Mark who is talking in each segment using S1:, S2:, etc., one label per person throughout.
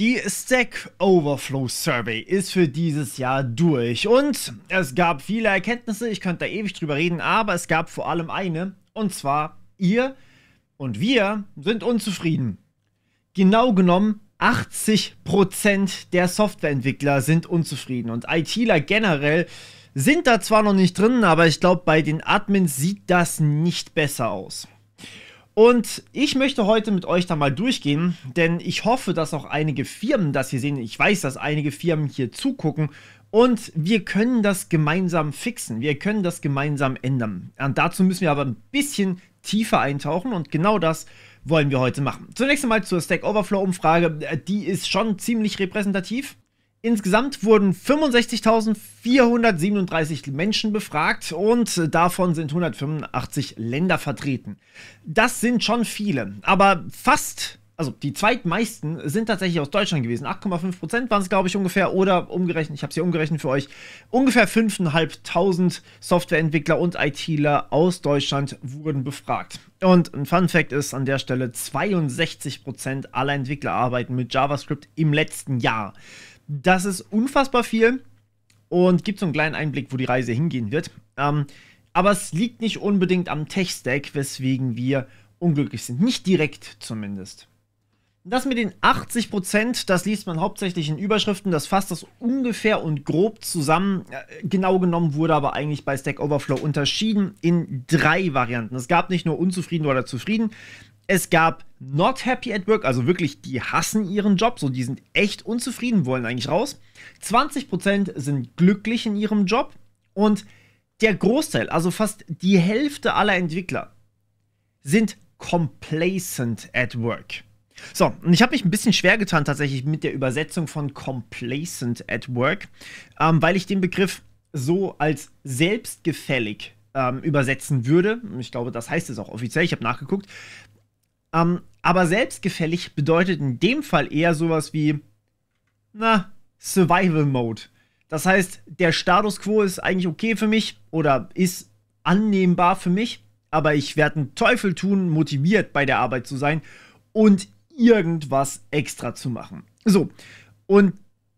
S1: Die Stack Overflow Survey ist für dieses Jahr durch und es gab viele Erkenntnisse, ich könnte da ewig drüber reden, aber es gab vor allem eine, und zwar ihr und wir sind unzufrieden. Genau genommen 80% der Softwareentwickler sind unzufrieden und ITler generell sind da zwar noch nicht drin, aber ich glaube, bei den Admins sieht das nicht besser aus. Und ich möchte heute mit euch da mal durchgehen, denn ich hoffe, dass auch einige Firmen das hier sehen. Ich weiß, dass einige Firmen hier zugucken und wir können das gemeinsam fixen. Wir können das gemeinsam ändern. Und dazu müssen wir aber ein bisschen tiefer eintauchen und genau das wollen wir heute machen. Zunächst einmal zur Stack Overflow Umfrage. Die ist schon ziemlich repräsentativ. Insgesamt wurden 65.437 Menschen befragt und davon sind 185 Länder vertreten. Das sind schon viele, aber also die zweitmeisten sind tatsächlich aus Deutschland gewesen. 8,5% waren es, glaube ich, ungefähr, oder umgerechnet, ich habe es hier umgerechnet für euch, ungefähr 5.500 Softwareentwickler und ITler aus Deutschland wurden befragt. Und ein Fun Fact ist an der Stelle, 62% aller Entwickler arbeiten mit JavaScript im letzten Jahr. Das ist unfassbar viel und gibt so einen kleinen Einblick, wo die Reise hingehen wird. Aber es liegt nicht unbedingt am Tech-Stack, weswegen wir unglücklich sind. Nicht direkt zumindest. Das mit den 80%, das liest man hauptsächlich in Überschriften. Das fasst das ungefähr und grob zusammen. Genau genommen wurde aber eigentlich bei Stack Overflow unterschieden in 3 Varianten. Es gab nicht nur unzufrieden oder zufrieden. Es gab not happy at work, also wirklich, die hassen ihren Job, so die sind echt unzufrieden, wollen eigentlich raus. 20% sind glücklich in ihrem Job und der Großteil, also fast die Hälfte aller Entwickler, sind complacent at work. So, und ich habe mich ein bisschen schwer getan tatsächlich mit der Übersetzung von complacent at work, weil ich den Begriff so als selbstgefällig übersetzen würde. Ich glaube, das heißt es auch offiziell, ich habe nachgeguckt. Aber selbstgefällig bedeutet in dem Fall eher sowas wie, Survival Mode. Das heißt, der Status Quo ist eigentlich okay für mich oder ist annehmbar für mich, aber ich werde einen Teufel tun, motiviert bei der Arbeit zu sein und irgendwas extra zu machen. So, und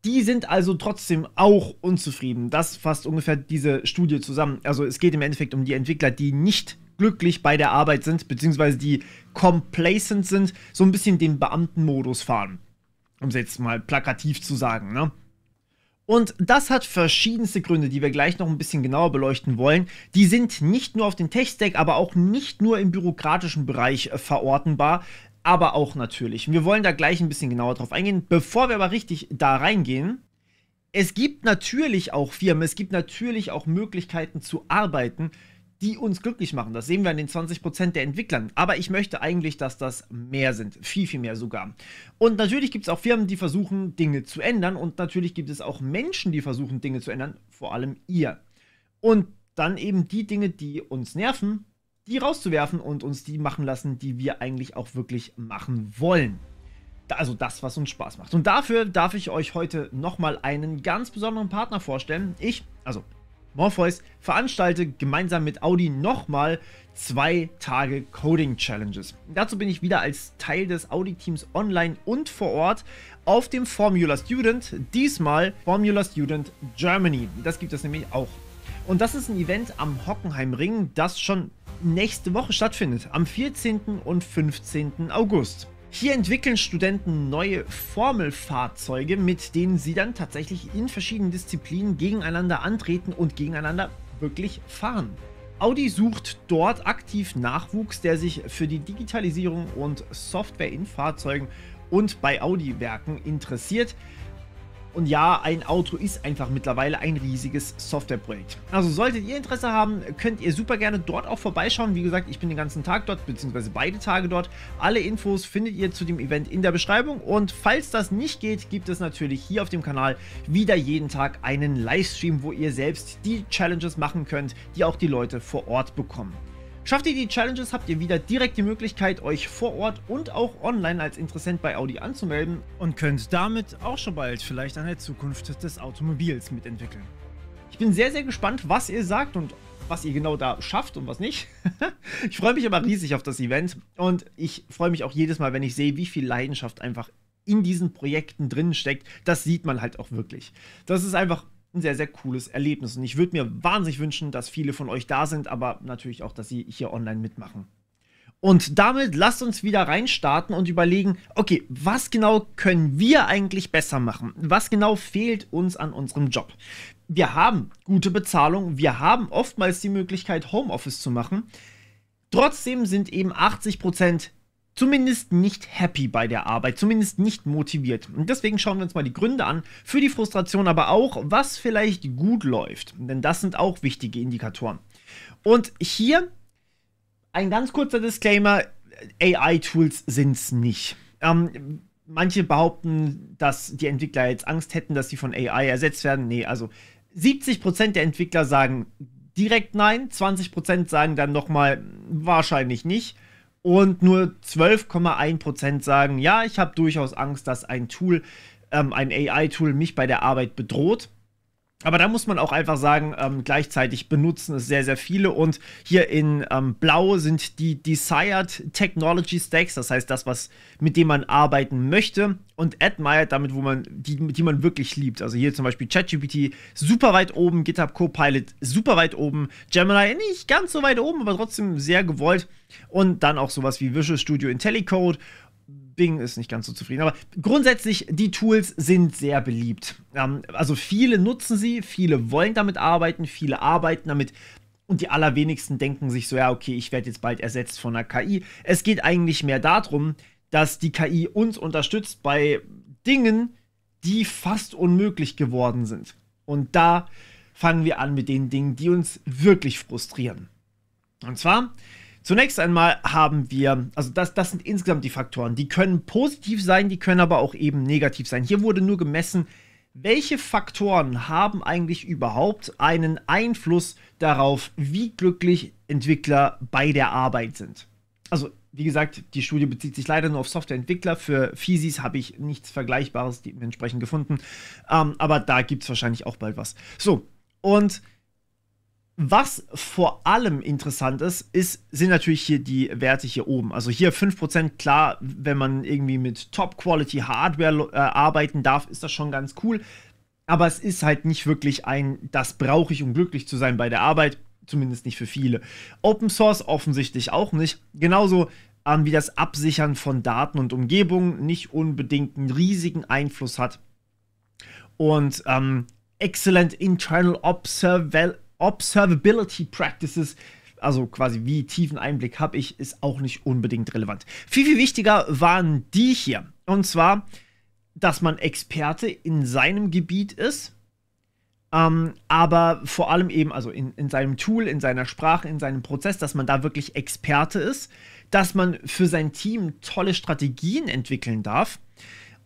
S1: die sind also trotzdem auch unzufrieden. Das fasst ungefähr diese Studie zusammen. Also es geht im Endeffekt um die Entwickler, die nicht glücklich bei der Arbeit sind, beziehungsweise die complacent sind, so ein bisschen den Beamtenmodus fahren. Um es jetzt mal plakativ zu sagen, ne? Und das hat verschiedenste Gründe, die wir gleich noch ein bisschen genauer beleuchten wollen. Die sind nicht nur auf den Tech-Stack, aber auch nicht nur im bürokratischen Bereich verortenbar, aber auch natürlich. Wir wollen da gleich ein bisschen genauer drauf eingehen. Bevor wir aber richtig da reingehen, es gibt natürlich auch Firmen, es gibt natürlich auch Möglichkeiten zu arbeiten, die uns glücklich machen. Das sehen wir an den 20% der Entwicklern. Aber ich möchte eigentlich, dass das mehr sind. Viel, viel mehr sogar. Und natürlich gibt es auch Firmen, die versuchen, Dinge zu ändern. Und natürlich gibt es auch Menschen, die versuchen, Dinge zu ändern. Vor allem ihr. Und dann eben die Dinge, die uns nerven, die rauszuwerfen und uns die machen lassen, die wir eigentlich auch wirklich machen wollen. Also das, was uns Spaß macht. Und dafür darf ich euch heute nochmal einen ganz besonderen Partner vorstellen. Morpheus, veranstalte gemeinsam mit Audi nochmal 2 Tage Coding Challenges. Dazu bin ich wieder als Teil des Audi-Teams online und vor Ort auf dem Formula Student, diesmal Formula Student Germany. Das gibt es nämlich auch. Und das ist ein Event am Hockenheimring, das schon nächste Woche stattfindet, am 14. und 15. August. Hier entwickeln Studenten neue Formelfahrzeuge, mit denen sie dann tatsächlich in verschiedenen Disziplinen gegeneinander antreten und gegeneinander wirklich fahren. Audi sucht dort aktiv Nachwuchs, der sich für die Digitalisierung und Software in Fahrzeugen und bei Audi-Werken interessiert. Und ja, ein Auto ist einfach mittlerweile ein riesiges Softwareprojekt. Also solltet ihr Interesse haben, könnt ihr super gerne dort auch vorbeischauen. Wie gesagt, ich bin den ganzen Tag dort, beziehungsweise beide Tage dort. Alle Infos findet ihr zu dem Event in der Beschreibung. Und falls das nicht geht, gibt es natürlich hier auf dem Kanal wieder jeden Tag einen Livestream, wo ihr selbst die Challenges machen könnt, die auch die Leute vor Ort bekommen. Schafft ihr die Challenges, habt ihr wieder direkt die Möglichkeit, euch vor Ort und auch online als Interessent bei Audi anzumelden und könnt damit auch schon bald vielleicht an der Zukunft des Automobils mitentwickeln. Ich bin sehr, sehr gespannt, was ihr sagt und was ihr genau da schafft und was nicht. Ich freue mich aber riesig auf das Event und ich freue mich auch jedes Mal, wenn ich sehe, wie viel Leidenschaft einfach in diesen Projekten drin steckt, das sieht man halt auch wirklich. Das ist einfach ein sehr, sehr cooles Erlebnis. Und ich würde mir wahnsinnig wünschen, dass viele von euch da sind, aber natürlich auch, dass sie hier online mitmachen. Und damit lasst uns wieder reinstarten und überlegen, okay, was genau können wir eigentlich besser machen? Was genau fehlt uns an unserem Job? Wir haben gute Bezahlung, wir haben oftmals die Möglichkeit, Homeoffice zu machen. Trotzdem sind eben 80% zumindest nicht happy bei der Arbeit, zumindest nicht motiviert. Und deswegen schauen wir uns mal die Gründe an für die Frustration, aber auch, was vielleicht gut läuft. Denn das sind auch wichtige Indikatoren. Und hier ein ganz kurzer Disclaimer, AI-Tools sind es nicht. Manche behaupten, dass die Entwickler jetzt Angst hätten, dass sie von AI ersetzt werden. Nee, also 70% der Entwickler sagen direkt nein, 20% sagen dann nochmal wahrscheinlich nicht. Und nur 12,1% sagen, ja, ich habe durchaus Angst, dass ein Tool, ein AI-Tool mich bei der Arbeit bedroht. Aber da muss man auch einfach sagen, gleichzeitig benutzen es sehr, sehr viele. Und hier in Blau sind die Desired Technology Stacks, das heißt das, mit dem man arbeiten möchte. Und Admired, damit, die man wirklich liebt. Also hier zum Beispiel ChatGPT super weit oben, GitHub Copilot super weit oben, Gemini nicht ganz so weit oben, aber trotzdem sehr gewollt. Und dann auch sowas wie Visual Studio IntelliCode. Bing ist nicht ganz so zufrieden, aber grundsätzlich, die Tools sind sehr beliebt. Also viele nutzen sie, viele wollen damit arbeiten, viele arbeiten damit und die allerwenigsten denken sich so, ja, okay, ich werde jetzt bald ersetzt von einer KI. Es geht eigentlich mehr darum, dass die KI uns unterstützt bei Dingen, die fast unmöglich geworden sind. Und da fangen wir an mit den Dingen, die uns wirklich frustrieren. Und zwar zunächst einmal haben wir, also das sind insgesamt die Faktoren, die können positiv sein, die können aber auch eben negativ sein. Hier wurde nur gemessen, welche Faktoren haben eigentlich überhaupt einen Einfluss darauf, wie glücklich Entwickler bei der Arbeit sind. Also, wie gesagt, die Studie bezieht sich leider nur auf Softwareentwickler. Für Physis habe ich nichts Vergleichbares dementsprechend gefunden, aber da gibt es wahrscheinlich auch bald was. So, und was vor allem interessant ist, sind natürlich hier die Werte hier oben. Also hier 5%, klar, wenn man irgendwie mit Top-Quality-Hardware arbeiten darf, ist das schon ganz cool. Aber es ist halt nicht wirklich das brauche ich, um glücklich zu sein bei der Arbeit. Zumindest nicht für viele. Open Source offensichtlich auch nicht. Genauso wie das Absichern von Daten und Umgebung nicht unbedingt einen riesigen Einfluss hat. Und Excellent Internal Observability Practices, also quasi wie tiefen Einblick habe ich, ist auch nicht unbedingt relevant. Viel, viel wichtiger waren die hier. Und zwar, dass man Experte in seinem Gebiet ist, aber vor allem eben, also in seinem Tool, in seiner Sprache, in seinem Prozess, dass man da wirklich Experte ist, dass man für sein Team tolle Strategien entwickeln darf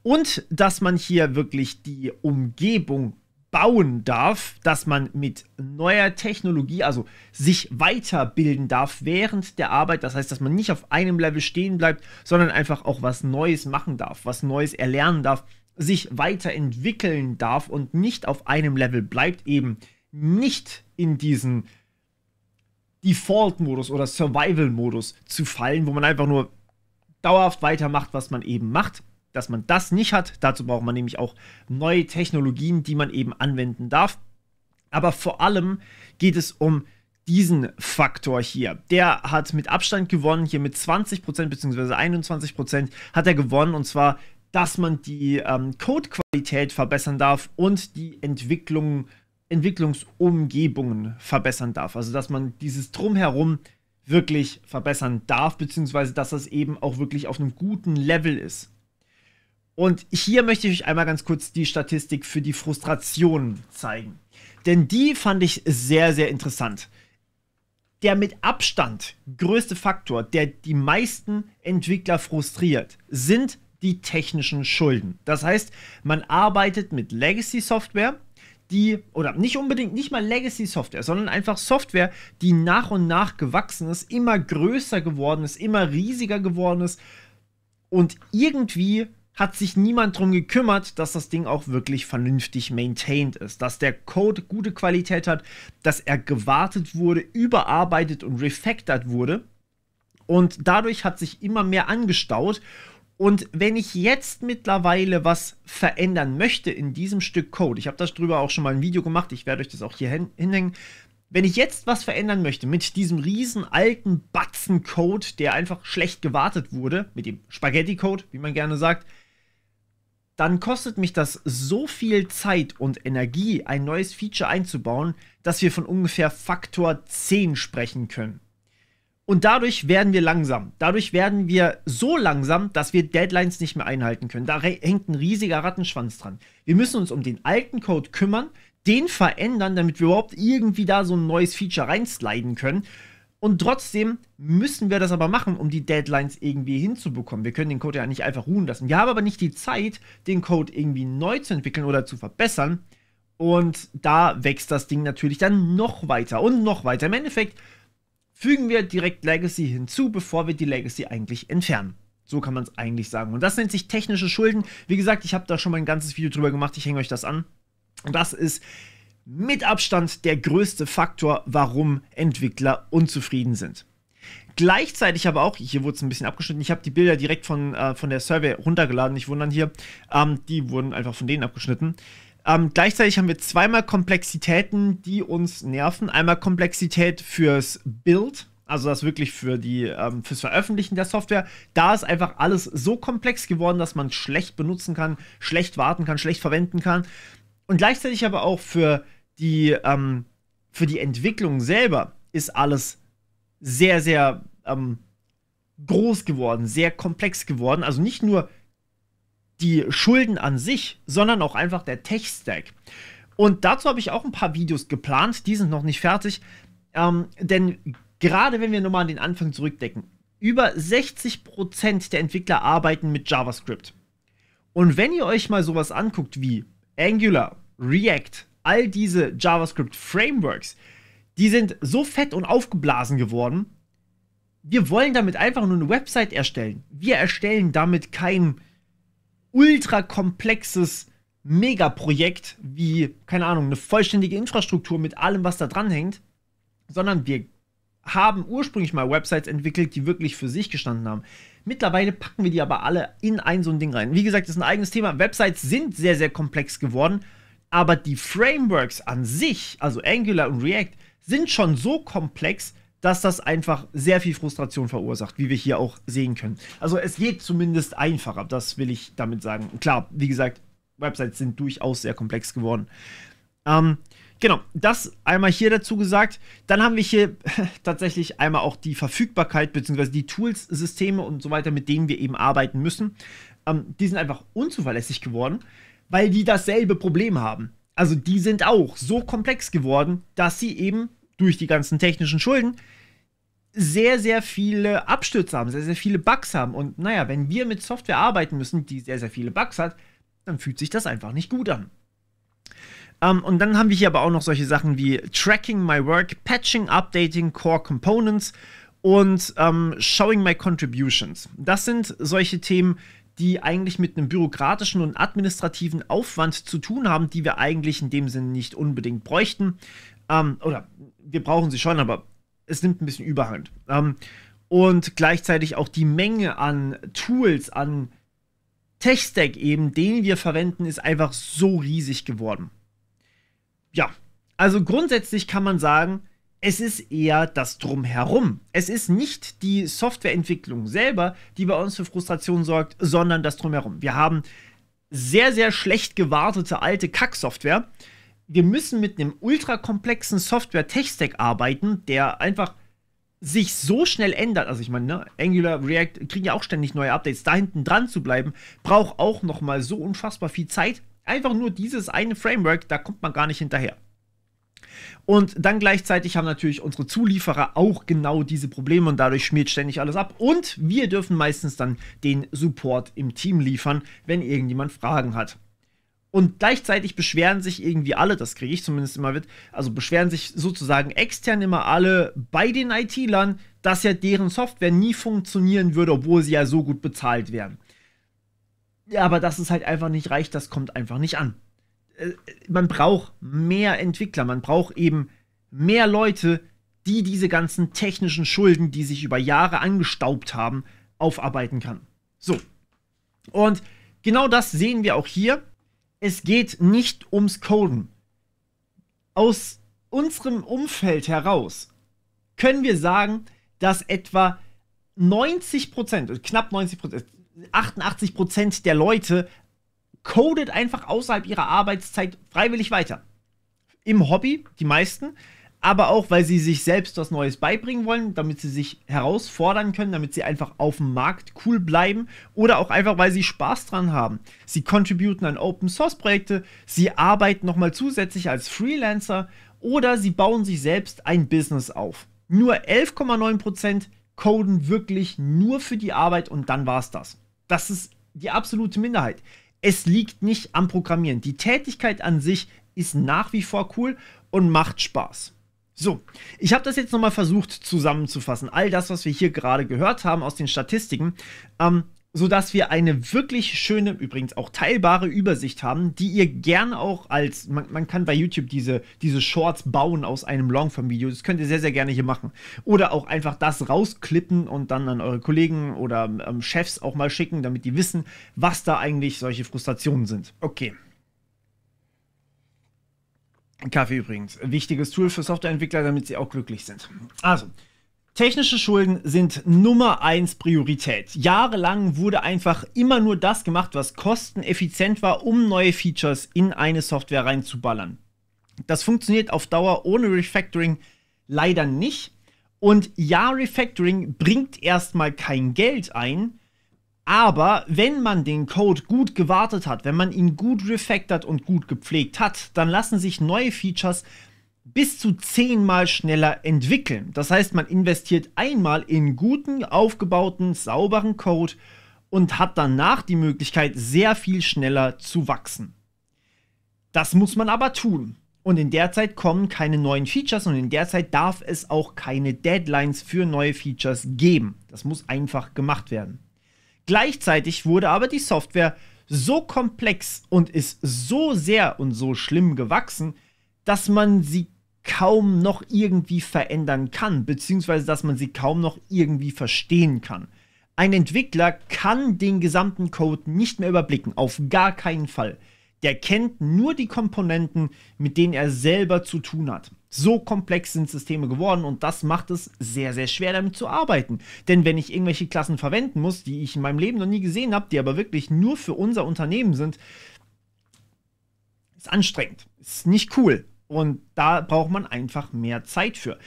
S1: und dass man hier wirklich die Umgebung bauen darf, dass man mit neuer Technologie, also sich weiterbilden darf während der Arbeit. Das heißt, dass man nicht auf einem Level stehen bleibt, sondern einfach auch was Neues machen darf, was Neues erlernen darf, sich weiterentwickeln darf und nicht auf einem Level bleibt, eben nicht in diesen Default-Modus oder Survival-Modus zu fallen, wo man einfach nur dauerhaft weitermacht, was man eben macht. Dass man das nicht hat, dazu braucht man nämlich auch neue Technologien, die man eben anwenden darf. Aber vor allem geht es um diesen Faktor hier. Der hat mit Abstand gewonnen, hier mit 20% bzw. 21% hat er gewonnen. Und zwar, dass man die Codequalität verbessern darf und die Entwicklungsumgebungen verbessern darf. Also dass man dieses Drumherum wirklich verbessern darf, beziehungsweise dass das eben auch wirklich auf einem guten Level ist. Und hier möchte ich euch einmal ganz kurz die Statistik für die Frustration zeigen. Denn die fand ich sehr, sehr interessant. Der mit Abstand größte Faktor, der die meisten Entwickler frustriert, sind die technischen Schulden. Das heißt, man arbeitet mit Legacy-Software, oder nicht mal Legacy-Software, sondern einfach Software, die nach und nach gewachsen ist, immer größer geworden ist, immer riesiger geworden ist und irgendwie hat sich niemand darum gekümmert, dass das Ding auch wirklich vernünftig maintained ist, dass der Code gute Qualität hat, dass er gewartet wurde, überarbeitet und refactored wurde und dadurch hat sich immer mehr angestaut Und wenn ich jetzt mittlerweile was verändern möchte in diesem Stück Code, ich habe darüber auch schon mal ein Video gemacht, ich werde euch das auch hier hinhängen, wenn ich jetzt was verändern möchte mit diesem riesen alten Batzen Code, der einfach schlecht gewartet wurde, mit dem Spaghetti-Code, wie man gerne sagt, dann kostet mich das so viel Zeit und Energie, ein neues Feature einzubauen, dass wir von ungefähr Faktor 10 sprechen können. Und dadurch werden wir langsam. Dadurch werden wir so langsam, dass wir Deadlines nicht mehr einhalten können. Da hängt ein riesiger Rattenschwanz dran. Wir müssen uns um den alten Code kümmern, den verändern, damit wir überhaupt irgendwie da so ein neues Feature reinsliden können. Und trotzdem müssen wir das aber machen, um die Deadlines irgendwie hinzubekommen. Wir können den Code ja nicht einfach ruhen lassen. Wir haben aber nicht die Zeit, den Code irgendwie neu zu entwickeln oder zu verbessern. Und da wächst das Ding natürlich dann noch weiter und noch weiter. Im Endeffekt fügen wir direkt Legacy hinzu, bevor wir die Legacy eigentlich entfernen. So kann man es eigentlich sagen. Und das nennt sich technische Schulden. Wie gesagt, ich habe da schon mal ein ganzes Video drüber gemacht. Ich hänge euch das an. Und das ist mit Abstand der größte Faktor, warum Entwickler unzufrieden sind. Gleichzeitig aber auch, hier wurde es ein bisschen abgeschnitten, ich habe die Bilder direkt von der Survey runtergeladen, nicht wundern hier, die wurden einfach von denen abgeschnitten. Gleichzeitig haben wir zweimal Komplexitäten, die uns nerven. Einmal Komplexität fürs Build, also das wirklich für fürs Veröffentlichen der Software. Da ist einfach alles so komplex geworden, dass man schlecht benutzen kann, schlecht warten kann, schlecht verwenden kann. Und gleichzeitig aber auch für die Entwicklung selber ist alles sehr, sehr groß geworden, sehr komplex geworden. Also nicht nur die Schulden an sich, sondern auch einfach der Tech-Stack. Und dazu habe ich auch ein paar Videos geplant, die sind noch nicht fertig, denn gerade wenn wir nochmal an den Anfang zurückdenken, über 60% der Entwickler arbeiten mit JavaScript. Und wenn ihr euch mal sowas anguckt wie Angular, React, all diese JavaScript-Frameworks, die sind so fett und aufgeblasen geworden, wir wollen damit einfach nur eine Website erstellen. Wir erstellen damit kein ultra komplexes Megaprojekt wie, keine Ahnung, eine vollständige Infrastruktur mit allem, was da dran hängt, sondern wir haben ursprünglich mal Websites entwickelt, die wirklich für sich gestanden haben. Mittlerweile packen wir die aber alle in so ein Ding rein. Wie gesagt, das ist ein eigenes Thema. Websites sind sehr, sehr komplex geworden, aber die Frameworks an sich, also Angular und React, sind schon so komplex, dass das einfach sehr viel Frustration verursacht, wie wir hier auch sehen können. Also es geht zumindest einfacher, das will ich damit sagen. Klar, wie gesagt, Websites sind durchaus sehr komplex geworden. Genau, das einmal hier dazu gesagt. Dann haben wir hier tatsächlich einmal auch die Verfügbarkeit bzw. die Tools, Systeme und so weiter, mit denen wir eben arbeiten müssen. Die sind einfach unzuverlässig geworden, weil die dasselbe Problem haben. Also die sind auch so komplex geworden, dass sie eben durch die ganzen technischen Schulden sehr, sehr viele Abstürze haben, sehr, sehr viele Bugs haben. Und naja, wenn wir mit Software arbeiten müssen, die sehr, sehr viele Bugs hat, dann fühlt sich das einfach nicht gut an. Und dann haben wir hier aber auch noch solche Sachen wie Tracking My Work, Patching, Updating Core Components und Showing My Contributions. Das sind solche Themen, die eigentlich mit einem bürokratischen und administrativen Aufwand zu tun haben, die wir eigentlich in dem Sinne nicht unbedingt bräuchten. Oder wir brauchen sie schon, aber es nimmt ein bisschen Überhand. Und gleichzeitig auch die Menge an Tools, an Tech-Stack eben, den wir verwenden, ist einfach so riesig geworden. Ja, also grundsätzlich kann man sagen, es ist eher das Drumherum. Es ist nicht die Softwareentwicklung selber, die bei uns für Frustration sorgt, sondern das Drumherum. Wir haben sehr, sehr schlecht gewartete alte Kack-Software. Wir müssen mit einem ultrakomplexen Software-Tech-Stack arbeiten, der einfach sich so schnell ändert. Also ich meine, ne, Angular, React kriegen ja auch ständig neue Updates. Da hinten dran zu bleiben, braucht auch noch mal so unfassbar viel Zeit. Einfach nur dieses eine Framework, da kommt man gar nicht hinterher. Und dann gleichzeitig haben natürlich unsere Zulieferer auch genau diese Probleme und dadurch schmiert ständig alles ab. Und wir dürfen meistens dann den Support im Team liefern, wenn irgendjemand Fragen hat. Und gleichzeitig beschweren sich irgendwie alle, das kriege ich zumindest immer mit, also beschweren sich sozusagen extern immer alle bei den IT-Lern, dass ja deren Software nie funktionieren würde, obwohl sie ja so gut bezahlt werden. Ja, aber dass es halt einfach nicht reicht, das kommt einfach nicht an. Man braucht mehr Entwickler, man braucht eben mehr Leute, die diese ganzen technischen Schulden, die sich über Jahre angestaubt haben, aufarbeiten kann. So, Und genau das sehen wir auch hier. Es geht nicht ums Coden. Aus unserem Umfeld heraus können wir sagen, dass etwa 90%, knapp 90%, 88% der Leute codet einfach außerhalb ihrer Arbeitszeit freiwillig weiter. Im Hobby, die meisten, aber auch, weil sie sich selbst was Neues beibringen wollen, damit sie sich herausfordern können, damit sie einfach auf dem Markt cool bleiben oder auch einfach, weil sie Spaß dran haben. Sie contributen an Open-Source-Projekte, sie arbeiten nochmal zusätzlich als Freelancer oder sie bauen sich selbst ein Business auf. Nur 11,9% coden wirklich nur für die Arbeit und dann war's das. Das ist die absolute Minderheit. Es liegt nicht am Programmieren. Die Tätigkeit an sich ist nach wie vor cool und macht Spaß. So, ich habe das jetzt nochmal versucht zusammenzufassen. All das, was wir hier gerade gehört haben aus den Statistiken, sodass wir eine wirklich schöne, übrigens auch teilbare Übersicht haben, die ihr gerne auch als, man kann bei YouTube diese Shorts bauen aus einem Longform-Video, das könnt ihr sehr, sehr gerne hier machen. Oder auch einfach das rausklippen und dann an eure Kollegen oder Chefs auch mal schicken, damit die wissen, was da eigentlich solche Frustrationen sind. Okay. Kaffee übrigens. Wichtiges Tool für Softwareentwickler, damit sie auch glücklich sind. Also, technische Schulden sind Nummer 1 Priorität. Jahrelang wurde einfach immer nur das gemacht, was kosteneffizient war, um neue Features in eine Software reinzuballern. Das funktioniert auf Dauer ohne Refactoring leider nicht. Und ja, Refactoring bringt erstmal kein Geld ein, aber wenn man den Code gut gewartet hat, wenn man ihn gut refactored und gut gepflegt hat, dann lassen sich neue Features bis zu 10-mal schneller entwickeln. Das heißt, man investiert einmal in guten, aufgebauten, sauberen Code und hat danach die Möglichkeit, sehr viel schneller zu wachsen. Das muss man aber tun. Und in der Zeit kommen keine neuen Features und in der Zeit darf es auch keine Deadlines für neue Features geben. Das muss einfach gemacht werden. Gleichzeitig wurde aber die Software so komplex und ist so sehr und so schlimm gewachsen, dass man sie kaum noch irgendwie verändern kann, beziehungsweise dass man sie kaum noch irgendwie verstehen kann. Ein Entwickler kann den gesamten Code nicht mehr überblicken, auf gar keinen Fall. Der kennt nur die Komponenten, mit denen er selber zu tun hat. So komplex sind Systeme geworden und das macht es sehr, sehr schwer, damit zu arbeiten. Denn wenn ich irgendwelche Klassen verwenden muss, die ich in meinem Leben noch nie gesehen habe, die aber wirklich nur für unser Unternehmen sind, ist anstrengend, ist nicht cool. Und da braucht man einfach mehr Zeit für.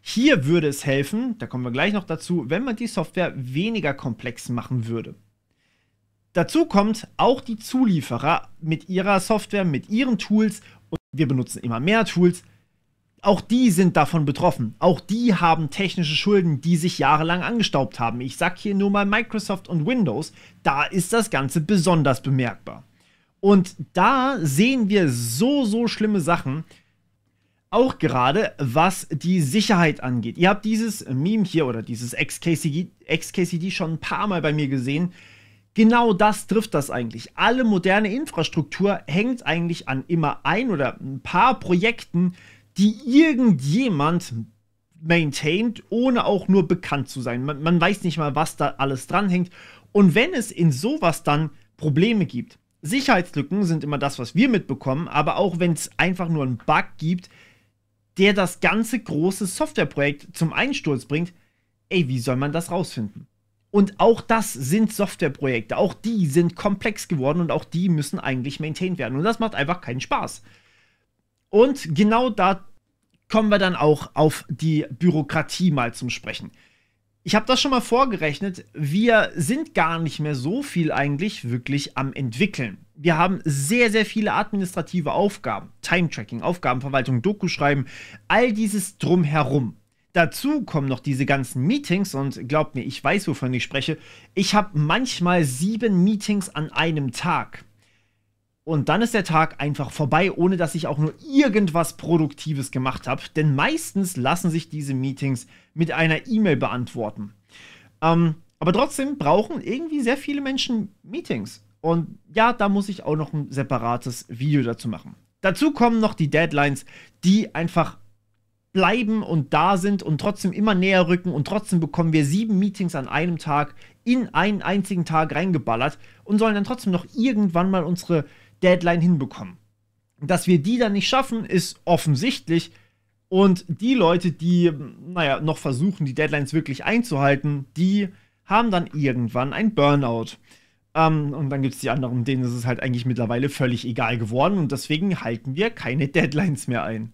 S1: Hier würde es helfen, da kommen wir gleich noch dazu, wenn man die Software weniger komplex machen würde. Dazu kommt auch die Zulieferer mit ihrer Software, mit ihren Tools, und wir benutzen immer mehr Tools, auch die sind davon betroffen. Auch die haben technische Schulden, die sich jahrelang angestaubt haben. Ich sag hier nur mal Microsoft und Windows, da ist das Ganze besonders bemerkbar. Und da sehen wir so schlimme Sachen, auch gerade was die Sicherheit angeht. Ihr habt dieses Meme hier oder dieses XKCD schon ein paar Mal bei mir gesehen. Genau das trifft das eigentlich. Alle moderne Infrastruktur hängt eigentlich an immer ein oder ein paar Projekten, die irgendjemand maintaint, ohne auch nur bekannt zu sein. Man weiß nicht mal, was da alles dranhängt. Und wenn es in sowas dann Probleme gibt, Sicherheitslücken sind immer das, was wir mitbekommen, aber auch wenn es einfach nur einen Bug gibt, der das ganze große Softwareprojekt zum Einsturz bringt, ey, wie soll man das rausfinden? Und auch das sind Softwareprojekte, auch die sind komplex geworden und auch die müssen eigentlich maintained werden. Und das macht einfach keinen Spaß. Und genau da kommen wir dann auch auf die Bürokratie mal zum Sprechen. Ich habe das schon mal vorgerechnet, wir sind gar nicht mehr so viel eigentlich wirklich am entwickeln. Wir haben sehr, sehr viele administrative Aufgaben, Time-Tracking, Aufgabenverwaltung, Doku schreiben, all dieses drumherum. Dazu kommen noch diese ganzen Meetings und glaubt mir, ich weiß, wovon ich spreche. Ich habe manchmal 7 Meetings an einem Tag. Und dann ist der Tag einfach vorbei, ohne dass ich auch nur irgendwas Produktives gemacht habe. Denn meistens lassen sich diese Meetings mit einer E-Mail beantworten. Aber trotzdem brauchen irgendwie sehr viele Menschen Meetings. Und ja, da muss ich auch noch ein separates Video dazu machen. Dazu kommen noch die Deadlines, die einfach bleiben und da sind und trotzdem immer näher rücken und trotzdem bekommen wir 7 Meetings an einem Tag in einen einzigen Tag reingeballert und sollen dann trotzdem noch irgendwann mal unsere Deadline hinbekommen. Dass wir die dann nicht schaffen, ist offensichtlich. Und die Leute, die, naja, noch versuchen, die Deadlines wirklich einzuhalten, die haben dann irgendwann ein Burnout. Und dann gibt es die anderen, denen ist es halt eigentlich mittlerweile völlig egal geworden. Und deswegen halten wir keine Deadlines mehr ein.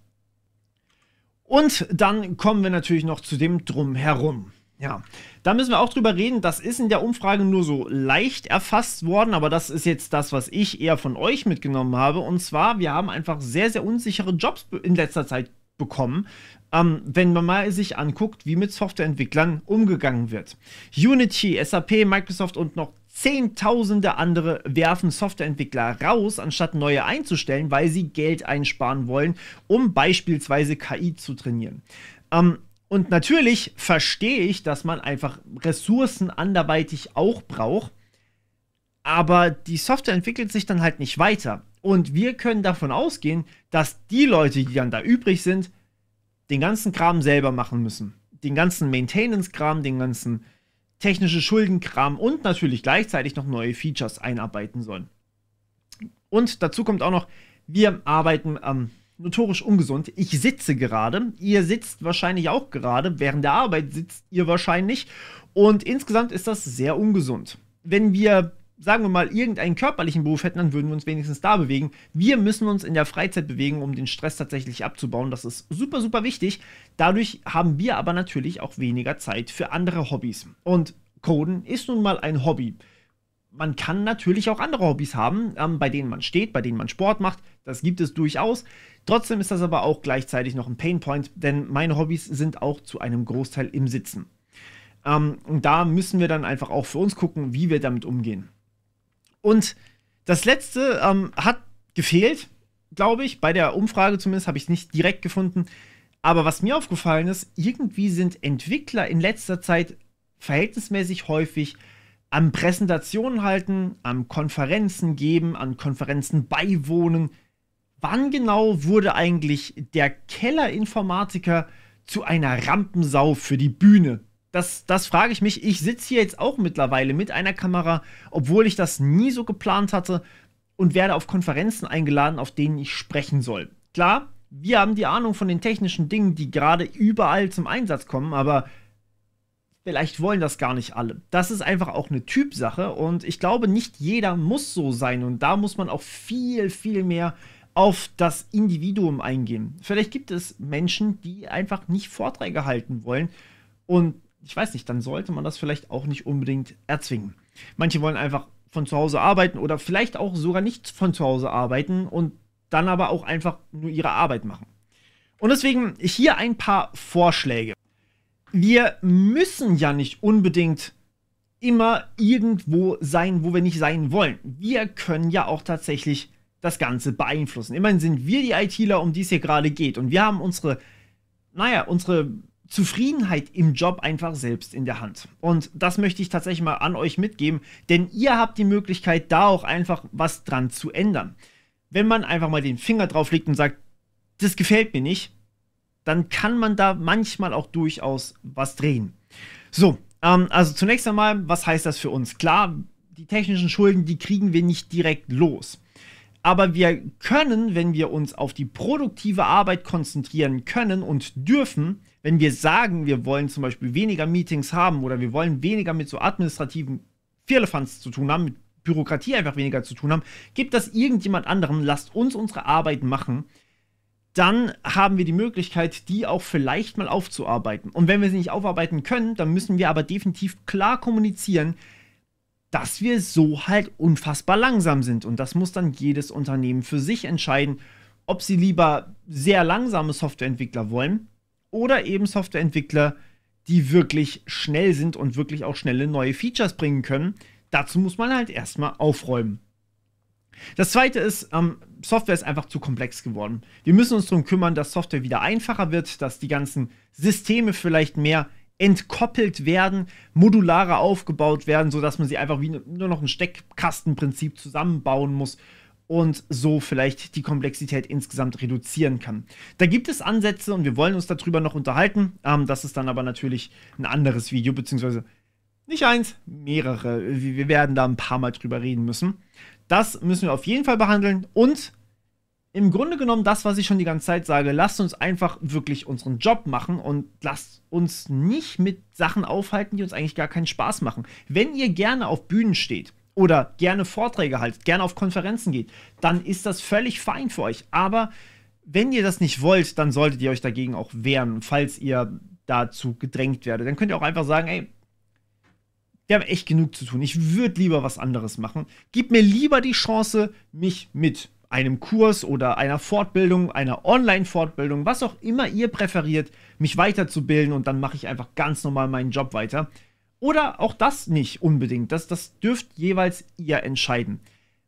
S1: Und dann kommen wir natürlich noch zu dem Drumherum. Ja, da müssen wir auch drüber reden. Das ist in der Umfrage nur so leicht erfasst worden, aber das ist jetzt das, was ich eher von euch mitgenommen habe. Und zwar, wir haben einfach sehr, sehr unsichere Jobs in letzter Zeit bekommen, wenn man mal sich anguckt, wie mit Softwareentwicklern umgegangen wird. Unity, SAP, Microsoft und noch Zehntausende andere werfen Softwareentwickler raus, anstatt neue einzustellen, weil sie Geld einsparen wollen, um beispielsweise KI zu trainieren. Und natürlich verstehe ich, dass man einfach Ressourcen anderweitig auch braucht, aber die Software entwickelt sich dann halt nicht weiter. Und wir können davon ausgehen, dass die Leute, die dann da übrig sind, den ganzen Kram selber machen müssen. Den ganzen Maintenance-Kram, den ganzen technische Schuldenkram und natürlich gleichzeitig noch neue Features einarbeiten sollen. Und dazu kommt auch noch, wir arbeiten notorisch ungesund. Ich sitze gerade, ihr sitzt wahrscheinlich auch gerade, während der Arbeit sitzt ihr wahrscheinlich und insgesamt ist das sehr ungesund. Wenn wir, sagen wir mal, irgendeinen körperlichen Beruf hätten, dann würden wir uns wenigstens da bewegen. Wir müssen uns in der Freizeit bewegen, um den Stress tatsächlich abzubauen. Das ist super, super wichtig. Dadurch haben wir aber natürlich auch weniger Zeit für andere Hobbys. Und Coden ist nun mal ein Hobby. Man kann natürlich auch andere Hobbys haben, bei denen man steht, bei denen man Sport macht. Das gibt es durchaus. Trotzdem ist das aber auch gleichzeitig noch ein Painpoint, denn meine Hobbys sind auch zu einem Großteil im Sitzen. Und da müssen wir dann einfach auch für uns gucken, wie wir damit umgehen. Und das letzte hat gefehlt, glaube ich. Bei der Umfrage zumindest habe ich es nicht direkt gefunden. Aber was mir aufgefallen ist, irgendwie sind Entwickler in letzter Zeit verhältnismäßig häufig am Präsentationen halten, an Konferenzen geben, an Konferenzen beiwohnen. Wann genau wurde eigentlich der Kellerinformatiker zu einer Rampensau für die Bühne? Das frage ich mich. Ich sitze hier jetzt auch mittlerweile mit einer Kamera, obwohl ich das nie so geplant hatte und werde auf Konferenzen eingeladen, auf denen ich sprechen soll. Klar, wir haben die Ahnung von den technischen Dingen, die gerade überall zum Einsatz kommen, aber vielleicht wollen das gar nicht alle. Das ist einfach auch eine Typsache und ich glaube, nicht jeder muss so sein und da muss man auch viel, viel mehr auf das Individuum eingehen. Vielleicht gibt es Menschen, die einfach nicht Vorträge halten wollen und ich weiß nicht, dann sollte man das vielleicht auch nicht unbedingt erzwingen. Manche wollen einfach von zu Hause arbeiten oder vielleicht auch sogar nicht von zu Hause arbeiten und dann aber auch einfach nur ihre Arbeit machen. Und deswegen hier ein paar Vorschläge. Wir müssen ja nicht unbedingt immer irgendwo sein, wo wir nicht sein wollen. Wir können ja auch tatsächlich das Ganze beeinflussen. Immerhin sind wir die ITler, um die es hier gerade geht. Und wir haben unsere Zufriedenheit im Job einfach selbst in der Hand. Und das möchte ich tatsächlich mal an euch mitgeben, denn ihr habt die Möglichkeit, da auch einfach was dran zu ändern. Wenn man einfach mal den Finger drauf legt und sagt, das gefällt mir nicht, dann kann man da manchmal auch durchaus was drehen. So, also zunächst einmal, was heißt das für uns? Klar, die technischen Schulden, die kriegen wir nicht direkt los. Aber wir können, wenn wir uns auf die produktive Arbeit konzentrieren können und dürfen, wenn wir sagen, wir wollen zum Beispiel weniger Meetings haben oder wir wollen weniger mit so administrativen Firlefanz zu tun haben, mit Bürokratie einfach weniger zu tun haben, gibt das irgendjemand anderem, lasst uns unsere Arbeit machen, dann haben wir die Möglichkeit, die auch vielleicht mal aufzuarbeiten. Und wenn wir sie nicht aufarbeiten können, dann müssen wir aber definitiv klar kommunizieren, dass wir so halt unfassbar langsam sind. Und das muss dann jedes Unternehmen für sich entscheiden, ob sie lieber sehr langsame Softwareentwickler wollen oder eben Softwareentwickler, die wirklich schnell sind und wirklich auch schnelle neue Features bringen können. Dazu muss man halt erstmal aufräumen. Das zweite ist, Software ist einfach zu komplex geworden. Wir müssen uns darum kümmern, dass Software wieder einfacher wird, dass die ganzen Systeme vielleicht mehr entkoppelt werden, modularer aufgebaut werden, sodass man sie einfach wie nur noch ein Steckkastenprinzip zusammenbauen muss und so vielleicht die Komplexität insgesamt reduzieren kann. Da gibt es Ansätze und wir wollen uns darüber noch unterhalten. Das ist dann aber natürlich ein anderes Video, beziehungsweise nicht eins, mehrere. Wir werden da ein paar Mal drüber reden müssen. Das müssen wir auf jeden Fall behandeln und im Grunde genommen das, was ich schon die ganze Zeit sage, lasst uns einfach wirklich unseren Job machen und lasst uns nicht mit Sachen aufhalten, die uns eigentlich gar keinen Spaß machen. Wenn ihr gerne auf Bühnen steht oder gerne Vorträge haltet, gerne auf Konferenzen geht, dann ist das völlig fein für euch. Aber wenn ihr das nicht wollt, dann solltet ihr euch dagegen auch wehren, falls ihr dazu gedrängt werdet. Dann könnt ihr auch einfach sagen, ey, wir haben echt genug zu tun. Ich würde lieber was anderes machen. Gib mir lieber die Chance, mich mit einem Kurs oder einer Fortbildung, einer Online-Fortbildung, was auch immer ihr präferiert, mich weiterzubilden und dann mache ich einfach ganz normal meinen Job weiter. Oder auch das nicht unbedingt. Das dürft jeweils ihr entscheiden.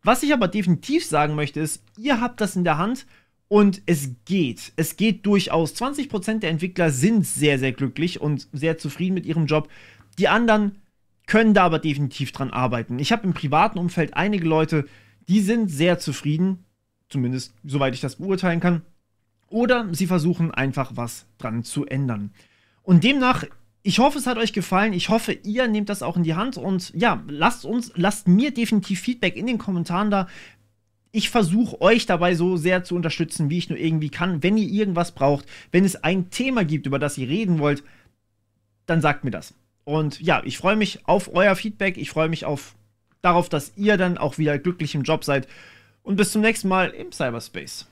S1: Was ich aber definitiv sagen möchte ist, ihr habt das in der Hand und es geht. Es geht durchaus. 20% der Entwickler sind sehr, sehr glücklich und sehr zufrieden mit ihrem Job. Die anderen können da aber definitiv dran arbeiten. Ich habe im privaten Umfeld einige Leute, die sind sehr zufrieden, zumindest soweit ich das beurteilen kann, oder sie versuchen einfach was dran zu ändern. Und demnach, ich hoffe, es hat euch gefallen, ich hoffe, ihr nehmt das auch in die Hand und ja, lasst mir definitiv Feedback in den Kommentaren da. Ich versuche euch dabei so sehr zu unterstützen, wie ich nur irgendwie kann. Wenn ihr irgendwas braucht, wenn es ein Thema gibt, über das ihr reden wollt, dann sagt mir das. Und ja, ich freue mich auf euer Feedback, ich freue mich darauf, dass ihr dann auch wieder glücklich im Job seid. Und bis zum nächsten Mal im Cyberspace.